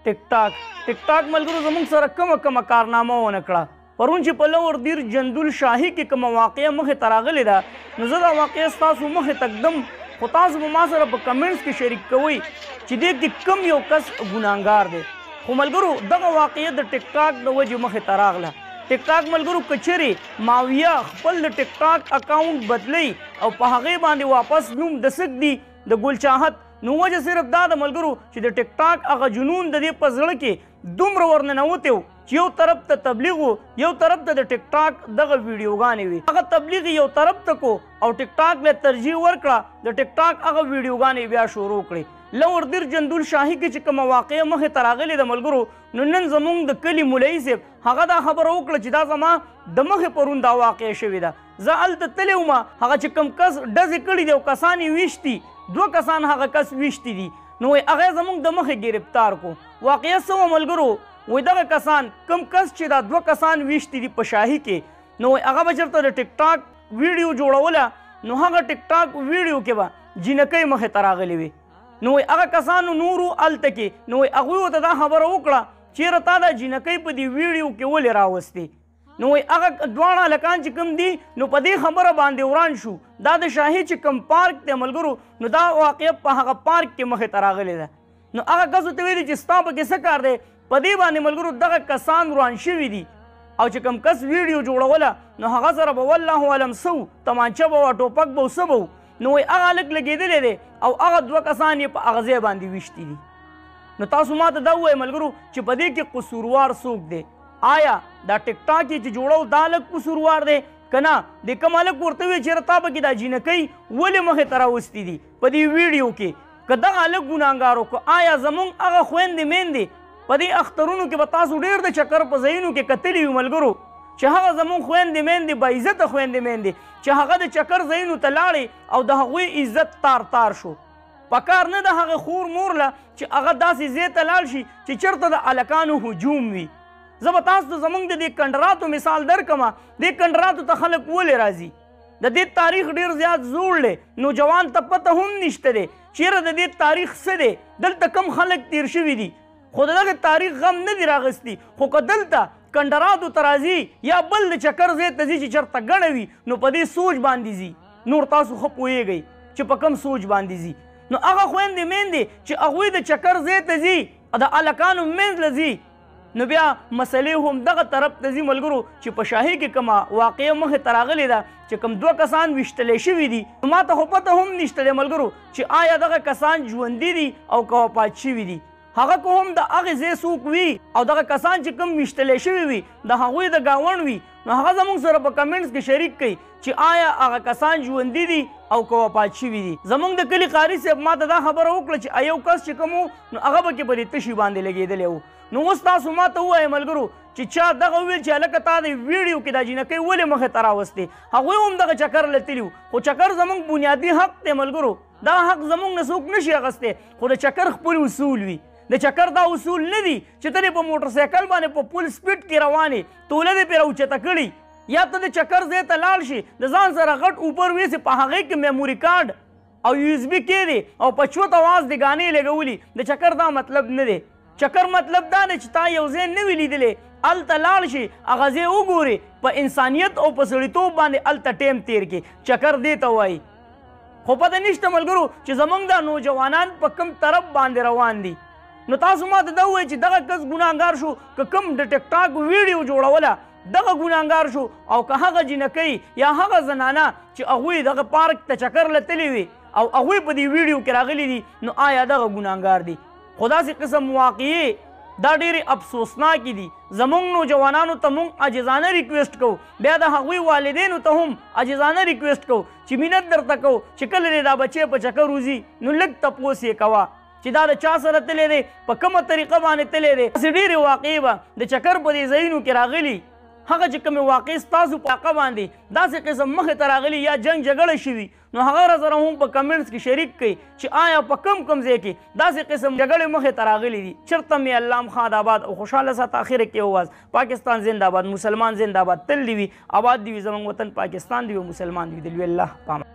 ټیک ټاک ملګرو زموږ سره کومه کارنامه ونه کړه. پرون چې په لور دیر جندول شاهي کې کومه واقعه مخې ته راغلې ده نو زه دا واقعه ستاسو مخې ته ږدم، خو تاسو به ما سره په کمنټس کې شریک کوئ چې دې کې کوم یو کس ګناهګار دی. خو ملګرو دغه واقعه د ټیک ټاک د وجې مخې ته راغله. ټیک ټاک ملګرو کچرې ماویه خپل د ټیک ټاک اکاونټ بدلی او په هغې باندې واپس نوم د سک دی د ګل چاهت، نو وجه صرف دا د ملګرو چې د ټیک ټاک هغه جنون د دې په زړه کې دومره ورننوتی و چې یو طرف ته تبلیغ و، یو طرف ته د ټیک ټاک دغه ویډیوګانې وي. هغه تبلیغ یو طرف ته کو او ټیک ټاک له ترجیح ورکړه، د ټیک ټاک هغه ویډیوګانې بیا شروع کړې. لور دیر جندول شاهي کې چې کومه واقعه مخې ته راغلې د ملګرو نو نن زموږ د کلي مولوي صاحب هغه دا خبره وکړه چې دا زما د مخې پرون دا واقعه شوې ده. زه هلته تللی وم، هغه چې کوم کس ډزې کړي دي او کسان یې ویشتي، 2 کسان هغه کس ویشتي دي، نو هغه زموږ د مخې ګرفتار کو. واقعه څه وه ملګرو، وایي دغه کسان کوم کس چې دا 2 کسان ویشتي دي په شاهي کې، نو هغه به چېرته د ټیک ټاک ویډیو جوړوله نو هغه ټیک ټاک ویډیو کې به جینکۍ مخې ته راغلې وي. نو هغه کسانو نورو هلته کې نو هغوی ورته دا خبره وکړه چېرې تا دا جینکۍ په دې ویډیو کې ولې راوستې، نو هغه دواړه هلکان چې کوم دي نو په دې خبره باندې وران شو. دا د شاهي چې کوم پارک دی ملګرو نو دا واقعه په هغه پارک کې مخې ته راغلې ده. نو هغه کس ورته ویلي چې ستا پکې څه کار دی، په دې باندې ملګرو دغه کسان وران شوي دي او چې کوم کس ویډیو جوړوله نو هغه سره به والله اعلم څه تمانچه به وه، ټوپک به و، څه به و، نو هغه هلک لګېدلی دی او هغه 2 کسان یې په هغه ځای باندې ویشتي دي. نو تاسو ما ته دا ووایئ ملګرو چې په دې کې قصوروار څوک دی؟ آیا دا ټیک ټاک یې چې جوړو دا هلک قصوروار دی که نه د کوم هلک ورته ووایي چېرې تا پکې دا جینکۍ ولې مخې ته راوستي دي په دې ویډیو کې؟ که دغه هلک ګناهګار و، که آیا زموږ هغه خویندې میندې په دې اخترونو کې به تاسو ډېر د چکر په ځایونو کې کتلي وي ملګرو چې هغه زموږ خویندې میندې باعزته خویندې میندې چې هغه د چکر ځایونو ته لاړې او د هغوی عزت تار شو. پکار نه د هغه خور مور له چې هغه داسې ځای ته لاړ شي چې چېرته د هلکانو هجوم وي. زه به تاسو ته زموږ د دې کنډراتو مثال درکړم. دې کنډراتو ته خلک ولې راځي؟ د دې تاریخ ډېر زیات زوړ دی، نوجوان ته پته هم نشته دی چېرې د دې تاریخ څه دی، دلته کم خلک تیر شوي دي، خو د دغه تاریخ غم نه دی راغستی. خو که دلته کنډراتو ته راځي یا بل د چکر ځای ته ځي چې چېرته ګڼه وي نو په دې سوچ باندې ځي. نور تاسو ښه پوهیږئ چې په کوم سوچ باندې ځي. نو هغه خویندې میندې چې هغوی د چکر ځای ته ځي د هلکانو منځ له ځي نو بیا مسلې هم دغه طرف ته ځي ملګرو چې په شاهي کې کومه واقعه مخې ته راغلې ده چې کوم 2 کسان ویشتلی شوي دي. نو ما ته خو پته هم نشته دی ملګرو چې آیا دغه کسان ژوندي دي او که وفات شوي دي. هغه که هم د هغې ځای څوک وي او دغه کسان چې کوم ویشتلی شوي وي د هغوی د ګاونډ وي نو هغه زموږ سره په کمنټس کې شریک کوي چې آیا هغه کسان ژوندي دي او که وفات شوي دي. زموږ د کلي قاري صاحب ما ته دا خبره وکړه چې یو کس چې کوم و نو هغه به کې په دې تشي باندې لګېدلی و. نو اوس تاسو ما ته ووایئ ملګرو چې چا دغه ویل چې هلکه تا د ویډیو کې دا جینکۍ ولې مخې ته راوستې؟ هغوی هم دغه چکر له تلي وو، خو چکر زموږ بنیادي حق دی ملګرو، دا حق زموږ نه څوک نشي اخیستی، خو د چکر خپل اصول وي. د چکر دا اصول نه دي چې ته دې په موټرسایکل باندې په فل سپیډ کې روانې توله دې پرې راوچته کړي یا ته د چکر ځای ته لاړ شي د ځان سره غټ اوپر ویسې په هغې کې میموري کارډ او USB کې دی او په چوت اواز د ګانې لګولي. د چکر دا مطلب نه دی. چکر مطلب دا دی چې تا یو ځای نه وي لیدلی هلته لاړ شي هغه ځای وګورې په انسانیت او په سړیتوب باندې هلته ټیم تیر کړي. چکر دې ته وایي. خو پته نشته ملګرو چې زموږ دا نوجوانان په کوم طرف باندې روان دي. نو تاسو ما ته دا ووایئ چې دغه کس ګناهګار شو که کوم د ټیک ټاک ویډیو جوړوله دغه ګناهګار شو او که هغه جینکۍ یا هغه زنانه چې هغوی دغه پارک ته چکر له تللی وي او هغوی په دې ویډیو کې راغلي دي نو آیا دغه ګناهګار دي؟ خو داسې قسم واقعې دا ډېرې افسوسناکې دي. زموږ نوجوانانو ته موږ عاجزانه ریکویسټ کوو، بیا د هغوی والدینو ته هم عاجزانه ریکویسټ کوو چې مینت درته کوو چې کله دې دا بچی په چکر وځي نو لږ تپوس یې کوه چې دا د چا سره تللی دی، په کومه طریقه باندې تللی دی. داسې ډېرې واقعې به د چکر په دې ځایونو کې راغلي هغه چې کومې واقع ستاسو په علاقه باندې داسې قسم مخې ته راغلي یا جنګ جګړه شوي نو هغه راسره هم په کمنټس کې شریک کړئ چې آیا په کوم ځای کې داسې قسم جګړې مخې ته راغلي دي. چېرته مې الله خاد آباد او خوشحاله ساته. اخره کې اواز پاکستان زنده باد، مسلمان زنده باد، تل دې وي آباد دې وي زموږ وطن پاکستان دې وي، مسلمان دې وي. د لوی الله پامان.